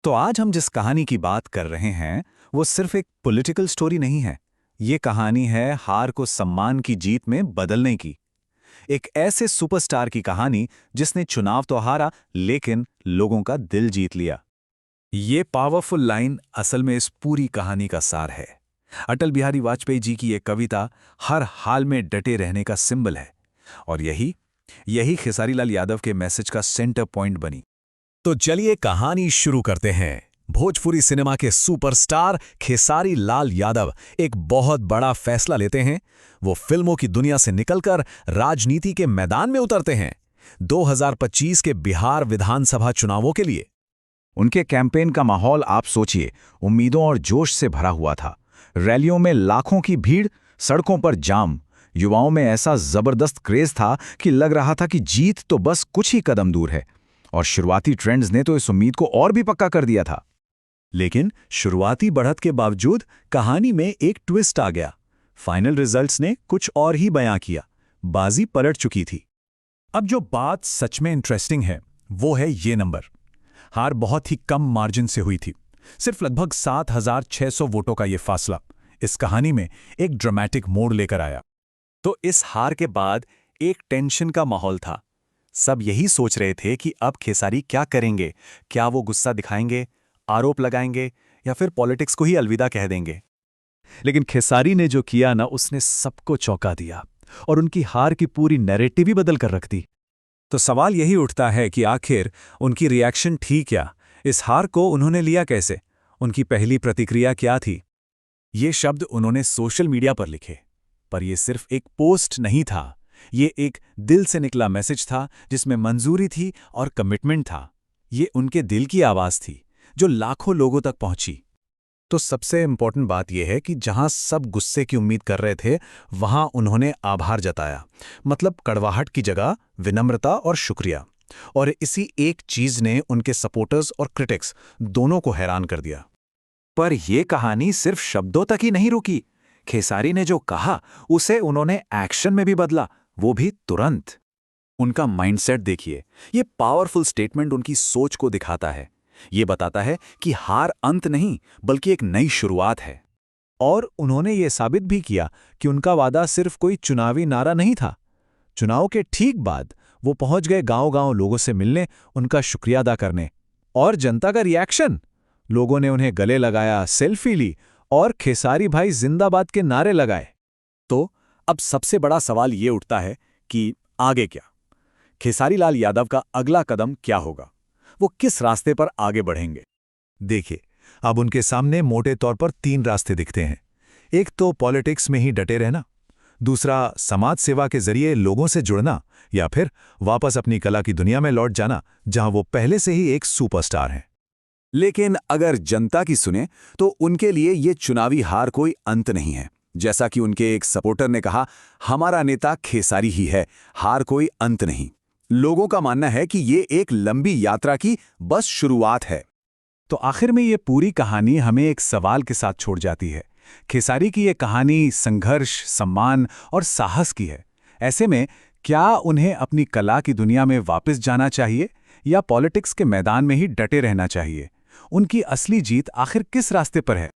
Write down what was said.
तो आज हम जिस कहानी की बात कर रहे हैं वो सिर्फ एक पॉलिटिकल स्टोरी नहीं है। ये कहानी है हार को सम्मान की जीत में बदलने की। एक ऐसे सुपरस्टार की कहानी जिसने चुनाव तो हारा लेकिन लोगों का दिल जीत लिया। ये पावरफुल लाइन असल में इस पूरी कहानी का सार है। अटल बिहारी वाजपेयी जी की ये कविता हर हाल में डटे रहने का सिंबल है और यही यही खेसारी लाल यादव के मैसेज का सेंटर पॉइंट बनी। तो चलिए कहानी शुरू करते हैं। भोजपुरी सिनेमा के सुपरस्टार खेसारी लाल यादव एक बहुत बड़ा फैसला लेते हैं। वो फिल्मों की दुनिया से निकलकर राजनीति के मैदान में उतरते हैं 2025 के बिहार विधानसभा चुनावों के लिए। उनके कैंपेन का माहौल आप सोचिए, उम्मीदों और जोश से भरा हुआ था। रैलियों में लाखों की भीड़, सड़कों पर जाम। युवाओं में ऐसा जबरदस्त क्रेज था कि लग रहा था कि जीत तो बस कुछ ही कदम दूर है। और शुरुआती ट्रेंड्स ने तो इस उम्मीद को और भी पक्का कर दिया था। लेकिन शुरुआती बढ़त के बावजूद कहानी में एक ट्विस्ट आ गया। फाइनल रिजल्ट्स ने कुछ और ही बयां किया। बाजी पलट चुकी थी। अब जो बात सच में इंटरेस्टिंग है वो है ये नंबर। हार बहुत ही कम मार्जिन से हुई थी, सिर्फ लगभग 7,600 वोटों का ये फासला इस कहानी में एक ड्रामेटिक मोड़ लेकर आया। तो इस हार के बाद एक टेंशन का माहौल था। सब यही सोच रहे थे कि अब खेसारी क्या करेंगे। क्या वो गुस्सा दिखाएंगे, आरोप लगाएंगे या फिर पॉलिटिक्स को ही अलविदा कह देंगे। लेकिन खेसारी ने जो किया ना, उसने सबको चौंका दिया और उनकी हार की पूरी नैरेटिव ही बदल कर रख दी। तो सवाल यही उठता है कि आखिर उनकी रिएक्शन थी क्या? इस हार को उन्होंने लिया कैसे? उनकी पहली प्रतिक्रिया क्या थी? ये शब्द उन्होंने सोशल मीडिया पर लिखे, पर यह सिर्फ एक पोस्ट नहीं था। ये एक दिल से निकला मैसेज था जिसमें मंजूरी थी और कमिटमेंट था। ये उनके दिल की आवाज थी जो लाखों लोगों तक पहुंची। तो सबसे इंपॉर्टेंट बात यह है कि जहां सब गुस्से की उम्मीद कर रहे थे, वहां उन्होंने आभार जताया। मतलब कड़वाहट की जगह विनम्रता और शुक्रिया। और इसी एक चीज ने उनके सपोर्टर्स और क्रिटिक्स दोनों को हैरान कर दिया। पर यह कहानी सिर्फ शब्दों तक ही नहीं रुकी। खेसारी ने जो कहा उसे उन्होंने एक्शन में भी बदला, वो भी तुरंत। उनका माइंडसेट देखिए। ये पावरफुल स्टेटमेंट उनकी सोच को दिखाता है। ये बताता है कि हार अंत नहीं बल्कि एक नई शुरुआत है। और उन्होंने ये साबित भी किया कि उनका वादा सिर्फ कोई चुनावी नारा नहीं था। चुनाव के ठीक बाद वो पहुंच गए गांव-गांव लोगों से मिलने, उनका शुक्रिया अदा करने। और जनता का रिएक्शन, लोगों ने उन्हें गले लगाया, सेल्फी ली और खेसारी भाई जिंदाबाद के नारे लगाए। तो अब सबसे बड़ा सवाल ये उठता है कि आगे क्या? खेसारी लाल यादव का अगला कदम क्या होगा? वो किस रास्ते पर आगे बढ़ेंगे? देखिए, अब उनके सामने मोटे तौर पर 3 रास्ते दिखते हैं। एक तो पॉलिटिक्स में ही डटे रहना, दूसरा समाज सेवा के जरिए लोगों से जुड़ना, या फिर वापस अपनी कला की दुनिया में लौट जाना जहां वो पहले से ही एक सुपरस्टार हैं। लेकिन अगर जनता की सुने तो उनके लिए ये चुनावी हार कोई अंत नहीं है। जैसा कि उनके एक सपोर्टर ने कहा, हमारा नेता खेसारी ही है, हार कोई अंत नहीं। लोगों का मानना है कि ये एक लंबी यात्रा की बस शुरुआत है। तो आखिर में ये पूरी कहानी हमें एक सवाल के साथ छोड़ जाती है। खेसारी की ये कहानी संघर्ष, सम्मान और साहस की है। ऐसे में क्या उन्हें अपनी कला की दुनिया में वापस जाना चाहिए या पॉलिटिक्स के मैदान में ही डटे रहना चाहिए? उनकी असली जीत आखिर किस रास्ते पर है?